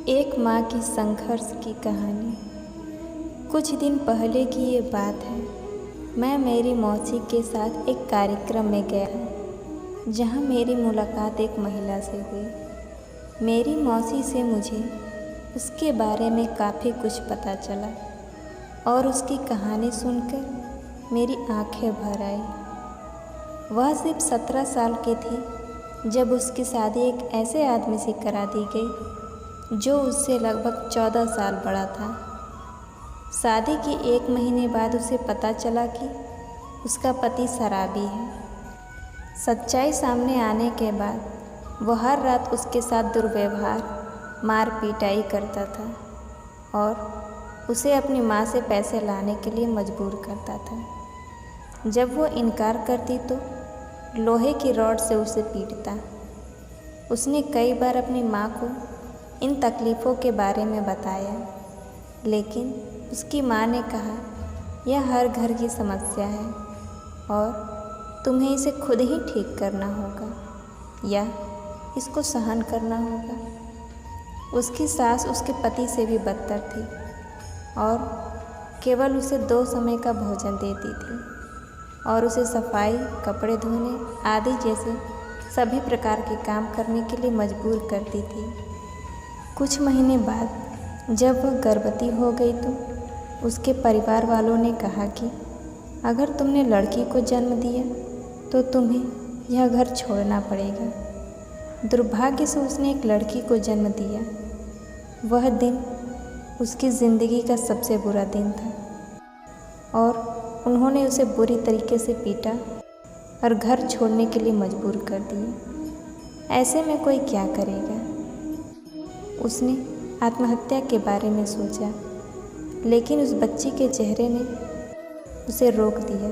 एक माँ की संघर्ष की कहानी। कुछ दिन पहले की ये बात है। मैं मेरी मौसी के साथ एक कार्यक्रम में गया जहाँ मेरी मुलाकात एक महिला से हुई। मेरी मौसी से मुझे उसके बारे में काफ़ी कुछ पता चला और उसकी कहानी सुनकर मेरी आंखें भर आई। वह सिर्फ 17 साल की थी जब उसकी शादी एक ऐसे आदमी से करा दी गई जो उससे लगभग 14 साल बड़ा था। शादी के 1 महीने बाद उसे पता चला कि उसका पति शराबी है। सच्चाई सामने आने के बाद वह हर रात उसके साथ दुर्व्यवहार, मार पिटाई करता था और उसे अपनी माँ से पैसे लाने के लिए मजबूर करता था। जब वो इनकार करती तो लोहे की रॉड से उसे पीटता। उसने कई बार अपनी माँ को इन तकलीफ़ों के बारे में बताया, लेकिन उसकी माँ ने कहा यह हर घर की समस्या है और तुम्हें इसे खुद ही ठीक करना होगा या इसको सहन करना होगा। उसकी सास उसके पति से भी बदतर थी और केवल उसे 2 समय का भोजन देती थी और उसे सफाई, कपड़े धोने आदि जैसे सभी प्रकार के काम करने के लिए मजबूर करती थी। कुछ महीने बाद जब वह गर्भवती हो गई तो उसके परिवार वालों ने कहा कि अगर तुमने लड़की को जन्म दिया तो तुम्हें यह घर छोड़ना पड़ेगा। दुर्भाग्य से उसने एक लड़की को जन्म दिया। वह दिन उसकी ज़िंदगी का सबसे बुरा दिन था और उन्होंने उसे बुरी तरीके से पीटा और घर छोड़ने के लिए मजबूर कर दिया। ऐसे में कोई क्या करेगा। उसने आत्महत्या के बारे में सोचा, लेकिन उस बच्ची के चेहरे ने उसे रोक दिया।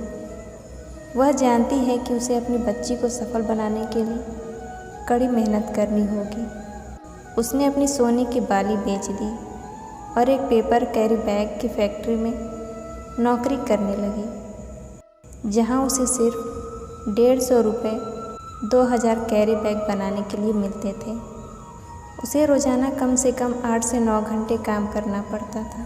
वह जानती है कि उसे अपनी बच्ची को सफल बनाने के लिए कड़ी मेहनत करनी होगी। उसने अपनी सोने की बाली बेच दी और एक पेपर कैरी बैग की फैक्ट्री में नौकरी करने लगी, जहां उसे सिर्फ 150 रुपये 2000 कैरी बैग बनाने के लिए मिलते थे। उसे रोज़ाना कम से कम 8 से 9 घंटे काम करना पड़ता था।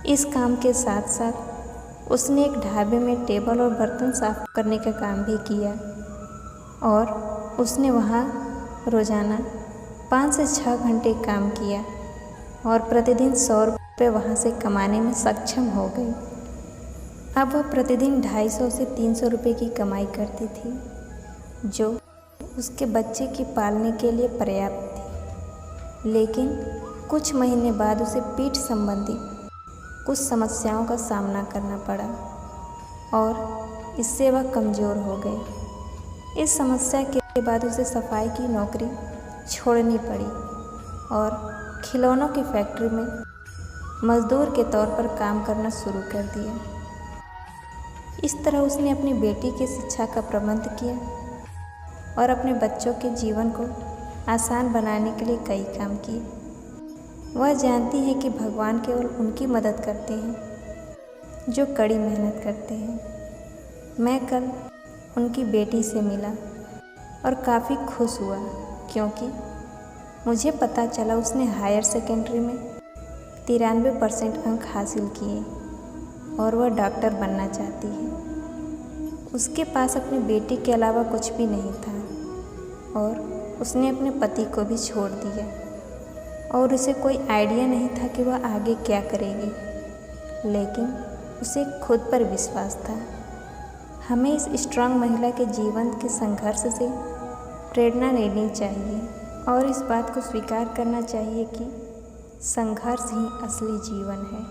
इस काम के साथ साथ उसने एक ढाबे में टेबल और बर्तन साफ करने का काम भी किया और उसने वहाँ रोज़ाना 5 से 6 घंटे काम किया और प्रतिदिन 100 रुपये वहाँ से कमाने में सक्षम हो गई। अब वह प्रतिदिन 250 से 300 रुपये की कमाई करती थी, जो उसके बच्चे की पालने के लिए पर्याप्त थी। लेकिन कुछ महीने बाद उसे पीठ संबंधी कुछ समस्याओं का सामना करना पड़ा और इससे वह कमज़ोर हो गई। इस समस्या के बाद उसे सफाई की नौकरी छोड़नी पड़ी और खिलौनों की फैक्ट्री में मज़दूर के तौर पर काम करना शुरू कर दिया। इस तरह उसने अपनी बेटी की शिक्षा का प्रबंध किया और अपने बच्चों के जीवन को आसान बनाने के लिए कई काम किए। वह जानती है कि भगवान केवल उनकी मदद करते हैं जो कड़ी मेहनत करते हैं। मैं कल उनकी बेटी से मिला और काफ़ी खुश हुआ, क्योंकि मुझे पता चला उसने हायर सेकेंडरी में 93% अंक हासिल किए और वह डॉक्टर बनना चाहती है। उसके पास अपनी बेटी के अलावा कुछ भी नहीं था और उसने अपने पति को भी छोड़ दिया और उसे कोई आइडिया नहीं था कि वह आगे क्या करेगी, लेकिन उसे खुद पर विश्वास था। हमें इस स्ट्रांग महिला के जीवन के संघर्ष से प्रेरणा लेनी चाहिए और इस बात को स्वीकार करना चाहिए कि संघर्ष ही असली जीवन है।